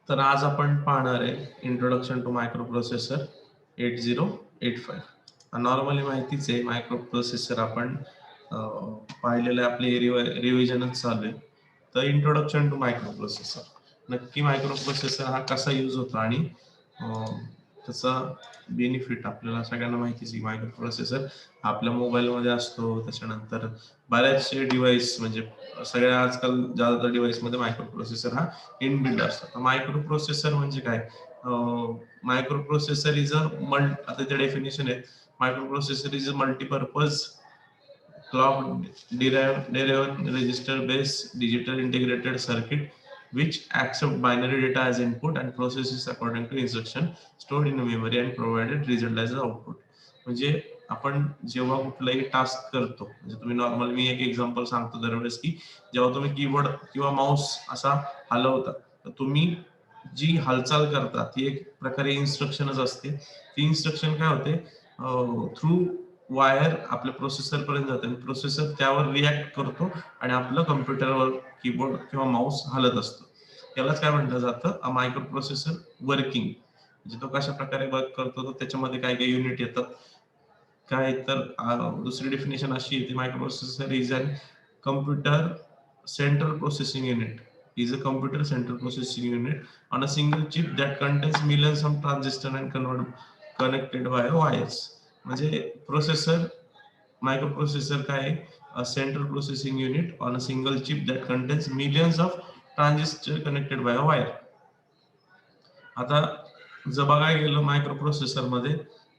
तर आज आपण पाहणार आहे introduction to microprocessor 8085. Normally माहितीच आहे मायक्रो प्रोसेसर आपण पाहिलेलं आपले रिव्हिजनच चालू आहे. तर इंट्रोडक्शन टू मायक्रो प्रोसेसर नक्की मायक्रो प्रोसेसर हा कसा यूज होतो आणि त्याचा बेनिफिट आपल्याला सगळ्यांना माहितीच आहे. मायक्रो प्रोसेसर आपल्या मोबाईलमध्ये असतो, त्याच्यानंतर बऱ्याचशे डिव्हाइस म्हणजे सगळ्या आजकाल ज्यादातर डिव्हाइसमध्ये मायक्रो प्रोसेसर हा इनबिल्ड असतो. तर मायक्रो प्रोसेसर म्हणजे काय? मायक्रो प्रोसेसर इज अ आता ते डेफिनेशन आहे. Micro processor is a multipurpose clock derived register based digital integrated circuit which accept binary data as input and processes according to instruction stored in memory and provided result as output. म्हणजे आपण जेव्हा कुठलाही task करतो, म्हणजे तुम्ही normal मी एक example सांगतो दरवेळेस, की जेव्हा तुम्ही कीबोर्ड किंवा माऊस असा हलवता, तर तुम्ही जी हालचाल करता ती एक प्रकारे इन्स्ट्रक्शनच असते. ती इन्स्ट्रक्शन काय होते, थ्रू वायर आपल्या प्रोसेसर पर्यंत जाते आणि प्रोसेसर त्यावर रिॲक्ट करतो आणि आपलं कम्प्युटरवर कीबोर्ड किंवा माऊस हलत असतो. यालाच काय म्हटलं जातं, मायक्रो प्रोसेसर वर्किंग. म्हणजे तो कशा प्रकारे वर्क करतो, तर त्याच्यामध्ये काय काय युनिट येतात. काय तर दुसरी डेफिनेशन अशी येते, microprocessor is an computer central processing unit is a computer central processing unit on a single chip that contains millions of transistors and connected via wires. म्हणजे प्रोसेसर मायक्रोप्रोसेसर काय आहे? A central processing unit on a single chip that contains millions of transistor connected by wire. आता जर बघायला गेलं micro processor मध्ये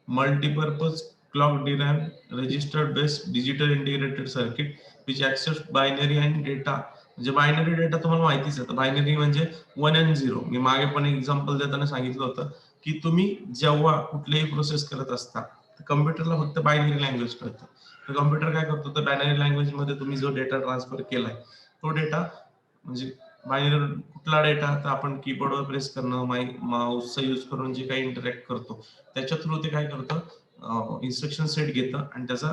multipurpose clock derive registered based digital integrated circuit which accept binary and data. म्हणजे binary data तुम्हाला माहितीच आहे. Binary म्हणजे 1 and 0. मी मागे पण एक्झाम्पल देताना सांगितलं होतं की तुम्ही जेव्हा कुठलेही प्रोसेस करत असता, कम्प्युटरला फक्त बायनरी लँग्वेज कळतं. तर कम्प्युटर काय करतो, तर बायनरी लँग्वेज मध्ये तुम्ही जो डेटा ट्रान्सफर केलाय तो डेटा, म्हणजे बायनरी कुठला डेटा, तर आपण कीबोर्डवर प्रेस करणं, माऊसचा यूज करून जे काही इंटरॅक्ट करतो त्याच्या थ्रू ते काय करतं, इन्स्ट्रक्शन सेट घेतं आणि त्याचा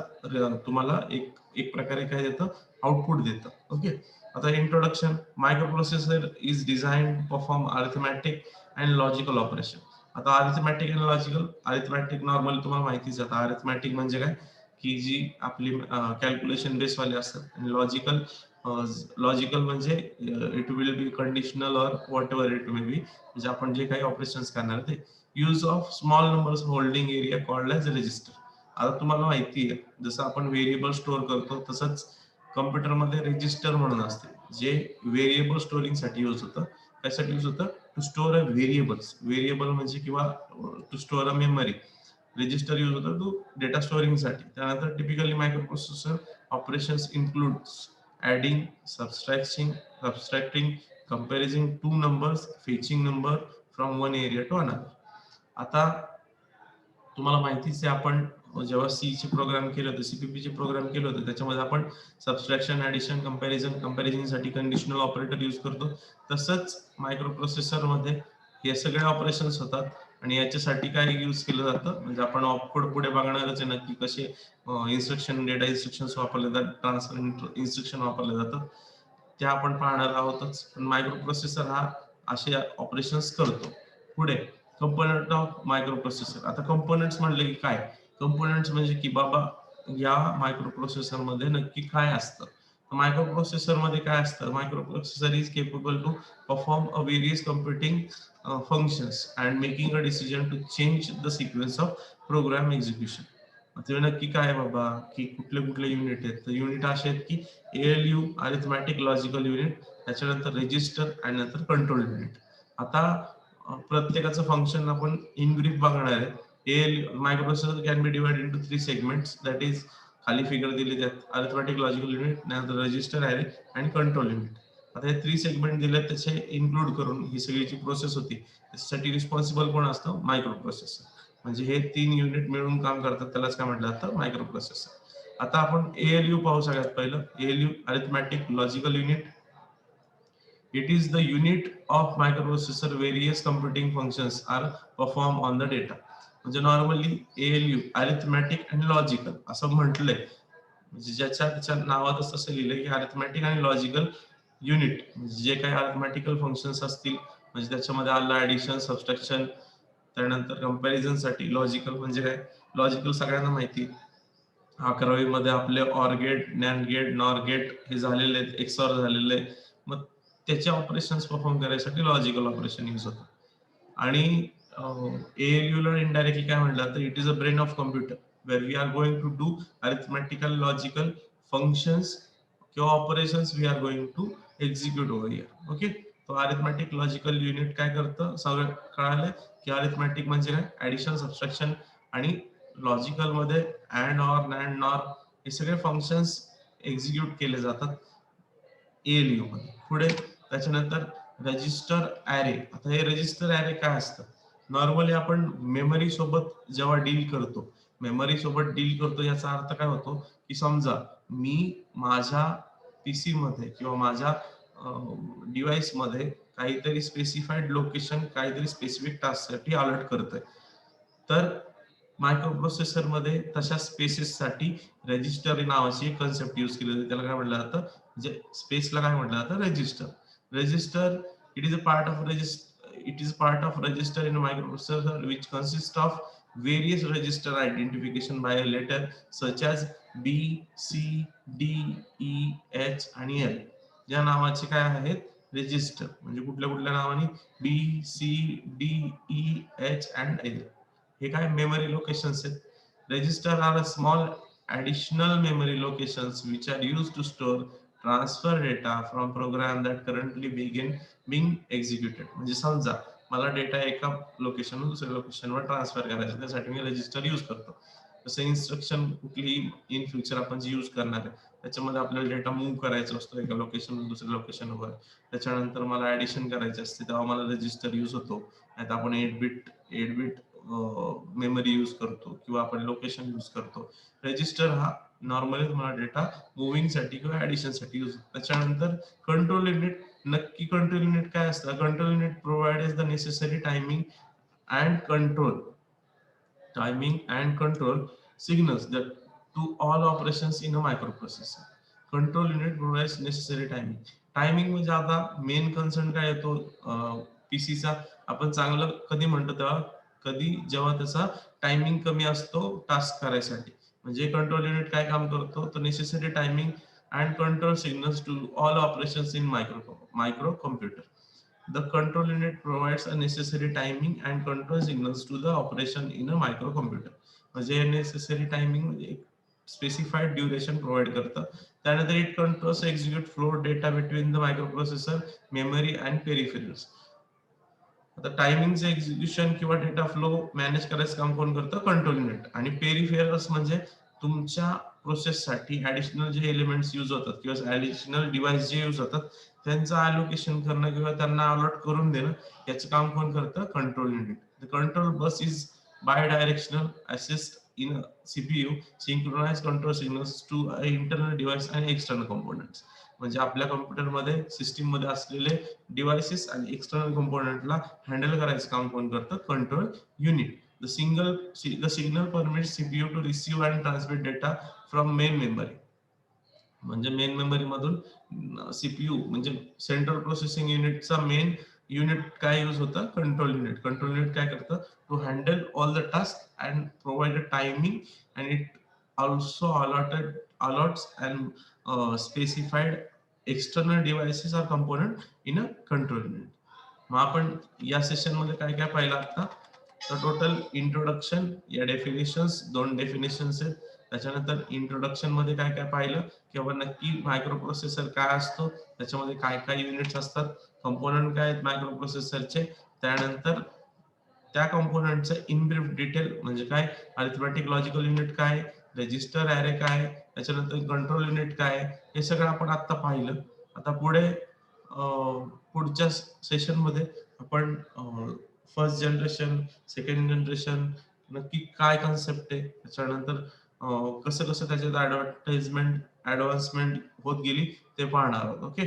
तुम्हाला एक एक प्रकारे काय देतं, आउटपुट देतं. ओके. आता introduction. Microprocessor is design perform arithmetic and logical operation. आता arithmetic and logical, arithmetic normally तुम्हाला माहितीच आहे. आता अरिथमॅटिक म्हणजे काय, की जी आपली कॅल्क्युलेशन बेसवाले असतात. आणि लॉजिकल, लॉजिकल म्हणजे it will be conditional or whatever it may be, म्हणजे आपण जे काही ऑपरेशन्स करणार ते. Use of small numbers holding area called as register. आता तुम्हाला माहिती आहे, जसं आपण व्हेरिएबल स्टोअर करतो तसंच कम्प्युटरमध्ये रजिस्टर म्हणून असते, जे व्हेरिएबल स्टोरिंग साठी यूज होतं. त्यासाठी यूज होतं to store a variables. Variable म्हणजे किंवा to store a memory. Register use होतं टू डेटा स्टोरिंग साठी. त्यानंतर typically microprocessor operations includes adding, subtracting, comparing two numbers, fetching number from one area to another. आता तुम्हाला माहितीच आहे, आपण जेव्हा सी चे प्रोग्राम केले होते, सीपीपी चे प्रोग्राम केले होते, त्याच्यामध्ये आपण सबस्ट्रॅक्शन, ऍडिशन, कंपॅरिझन साठी कंडिशनल ऑपरेटर यूज करतो. तसंच मायक्रो प्रोसेसर मध्ये हे सगळे ऑपरेशन्स होतात. आणि याच्यासाठी काय यूज केलं जातं, म्हणजे आपण ऑपकोड पुढे बघणारच आहे नक्की कसे इन्स्ट्रक्शन, डेटा इन्स्ट्रक्शन्स वापरले जातात, ट्रान्सफर इन्स्ट्रक्शन वापरले जातात, ते आपण पाहणार आहोतच. पण मायक्रो प्रोसेसर हा असे ऑपरेशन्स करतो. पुढे कंपोनंट ऑफ मायक्रो प्रोसेसर. आता कंपोनंट्स म्हणले की काय, कंपोनंट्स म्हणजे की बाबा या मायक्रो प्रोसेसर मध्ये नक्की काय असतं. मायक्रो प्रोसेसर मध्ये काय असतं, microprocessor is capable to perform a various computing functions and making a decision to change the sequence of program execution. ते नक्की काय बाबा, की कुठले कुठले युनिट आहेत, तर युनिट असे आहेत की एएलयू अरिथमॅटिक लॉजिकल युनिट, त्याच्यानंतर रजिस्टर आणि नंतर कंट्रोल युनिट. आता प्रत्येकाचं फंक्शन आपण इन ब्रीफ बघणार आहे. ALU micro processor can be divided into 3 segments, that is खाली फिगर दिली त्यात अरिथमॅटिक लॉजिकल युनिट, त्यानंतर रजिस्टर आहे आणि कंट्रोल युनिट. आता हे 3 सेगमेंट दिले, त्याचे इन्क्लूड करून ही सगळी जी प्रोसेस होती त्याच्यासाठी रिस्पॉन्सिबल कोण असतं, मायक्रो प्रोसेसर. म्हणजे हे 3 युनिट मिळून काम करतात, त्यालाच काय म्हटलं जातं, मायक्रो प्रोसेसर. आता आपण एएलयू पाहू. सगळ्यात पहिलं ALU arithmetic logical unit. It is the unit of microprocessor various computing functions are performed on the data. म्हणजे नॉर्मली एएलयू अरिथमॅटिक आणि लॉजिकल असं म्हटलंय, म्हणजे ज्याच्या त्याच्या नावातच असं लिहिलंय की अरिथमॅटिक आणि लॉजिकल युनिट म्हणजे जे काही अरिथमॅटिकल फंक्शन्स असतील, म्हणजे त्याच्यामध्ये आलं ऍडिशन, सबट्रॅक्शन, त्यानंतर कंपॅरिझन साठी लॉजिकल म्हणजे काय, लॉजिकल सगळ्यांना माहिती, 11वी मध्ये आपले or gate, NAND gate, NOR gate हे झालेले आहेत, एक्सऑर झालेले आहे. मग त्याचे ऑपरेशन्स परफॉर्म करायसाठी लॉजिकल ऑपरेशन यूज होतं. आणि ALU इनडायरेक्टली काय म्हटलं तर it is a brain of computer where we are going to do arithmetical logical functions किंवा operations we are going to execute over here. Okay, तो arithmetic logical unit काय करतं सगळं कळालं की अरिथमॅटिक म्हणजे काय, ऍडिशन, सबट्रॅक्शन आणि लॉजिकल मध्ये अँड, ऑर, नॅन्ड, नॉर हे सगळे फंक्शन्स एक्झिक्यूट केले जातात ALU मध्ये. पुढे त्याच्यानंतर रजिस्टर ऍरे. आता हे रजिस्टर ऍरे काय असतं, नॉर्मली आपण मेमरी सोबत जेव्हा डील करतो, मेमरी सोबत डील करतो याचा अर्थ काय होतो की समजा मी माझ्या पीसी मध्ये किंवा माझ्या डिव्हाइस मध्ये काहीतरी स्पेसिफाईड लोकेशन काहीतरी स्पेसिफिक टास्क साठी अलर्ट करतोय, तर मायक्रो प्रोसेसर मध्ये तशा स्पेसेस साठी रजिस्टर नावाची एक कन्सेप्ट यूज केली जाते. त्याला काय म्हटलं जातं, म्हणजे स्पेसला काय म्हटलं जातं, register. Register it is a part of it is part of register in a microprocessor which consists of various register identification by a letter such as B, C, D, E, H आणि L. या नावाचे काय आहेत, register. म्हणजे कुठल्या कुठल्या नावाने, B, C, D, E, H and L. हे काय मेमरी लोकेशन्स आहेत. Register are a small additional memory locations which are used to store transfer data from program that currently being executed. म्हणजे समजा मला डेटा एका लोकेशनवरून दुसऱ्या लोकेशनवर ट्रान्सफर करायचा, त्यासाठी मी रजिस्टर यूज करतो. जसं इन्स्ट्रक्शन कुठली इन फ्युचर आपण जी यूज करणार आहे त्याच्यामध्ये आपल्याला डेटा मूव्ह करायचा असतो एका लोकेशनवरून दुसऱ्या लोकेशनवर, त्याच्यानंतर मला ऍडिशन करायची असते तेव्हा मला रजिस्टर यूज होतो. नाहीतर आपण 8 बिट मेमरी यूज करतो किंवा आपण लोकेशन यूज करतो. रजिस्टर हा नॉर्मली तुम्हाला डेटा मुव्हिंग साठी किंवा ऍडिशन साठी यूज. त्याच्यानंतर कंट्रोल युनिट. नक्की कंट्रोल युनिट काय असतं, control unit provides the necessary and control signals that to all operations in a microprocessor. Control unit provides necessary timing. Timing म्हणजे आता मेन कन्सर्न काय येतो पीसीचा, आपण चांगलं कधी म्हणतो तेव्हा कधी जेव्हा त्याचा टायमिंग कमी असतो टास्क करायसाठी. म्हणजे कंट्रोल युनिट काय काम करतो, तर necessary timing and control signals to all operations in microcomputer. The control unit provides a necessary timing and control signals to the operation in a microcomputer. म्हणजे necessary timing म्हणजे एक specified duration provide करतं. त्यानंतर it controls execute flow data between the microprocessor, memory and peripherals. आता टायमिंगचं execution किंवा data flow manage करायचं काम कोण करतं, कंट्रोल युनिट. आणि पेरिफेरल्स म्हणजे तुमच्या प्रोसेससाठी ऍडिशनल जे एलिमेंट्स यूज होतात किंवा ऍडिशनल डिव्हाइस जे यूज होतात त्यांचं अलोकेशन करणं किंवा त्यांना अलॉट करून देणं याचं काम कोण करतं, control unit. The control bus is bidirectional assist in CPU synchronize control signals to internal device आणि एक्सटर्नल कंपोनेंट्स. म्हणजे आपल्या कम्प्युटरमध्ये सिस्टीम मध्ये असलेले डिव्हाइसेस आणि एक्सटर्नल कंपोनेंटला हँडल करायचं काम कोण करतं, control unit. The signal permits CPU to receive and transmit data from main memory. म्हणजे मेन मेमरी मधून सीपीयू म्हणजे सेंट्रल प्रोसेसिंग युनिटचा मेन युनिट काय यूज होतं, कंट्रोल युनिट. कंट्रोल युनिट काय करतं, to handle all the task and provide a timing and it also allots and specified external devices are component in a control unit. मग आपण या session मध्ये काय काय पाहिलं आता, तर टोटल इंट्रोडक्शन, या डेफिनेशन्स, 2 डेफिनेशन्स आहेत. त्याच्यानंतर इंट्रोडक्शन मध्ये काय काय पाहिलं किंवा नक्की मायक्रो प्रोसेसर काय असतो, त्याच्यामध्ये काय काय युनिट्स असतात, कंपोनंट काय आहेत मायक्रो प्रोसेसरचे, त्यानंतर त्या कंपोनंटचं इन ब्रीफ डिटेल म्हणजे काय, अरिथमॅटिक लॉजिकल युनिट काय, रजिस्टर ऍरे काय, त्याच्यानंतर कंट्रोल युनिट काय, हे सगळं आपण आता पाहिलं. आता पुढच्या सेशन मध्ये आपण फर्स्ट जनरेशन, सेकंड जनरेशन नक्की काय कन्सेप्ट आहे, त्याच्यानंतर कसं कसं त्याच्यात ऍडव्हान्समेंट होत गेली ते पाहणार आहोत. ओके.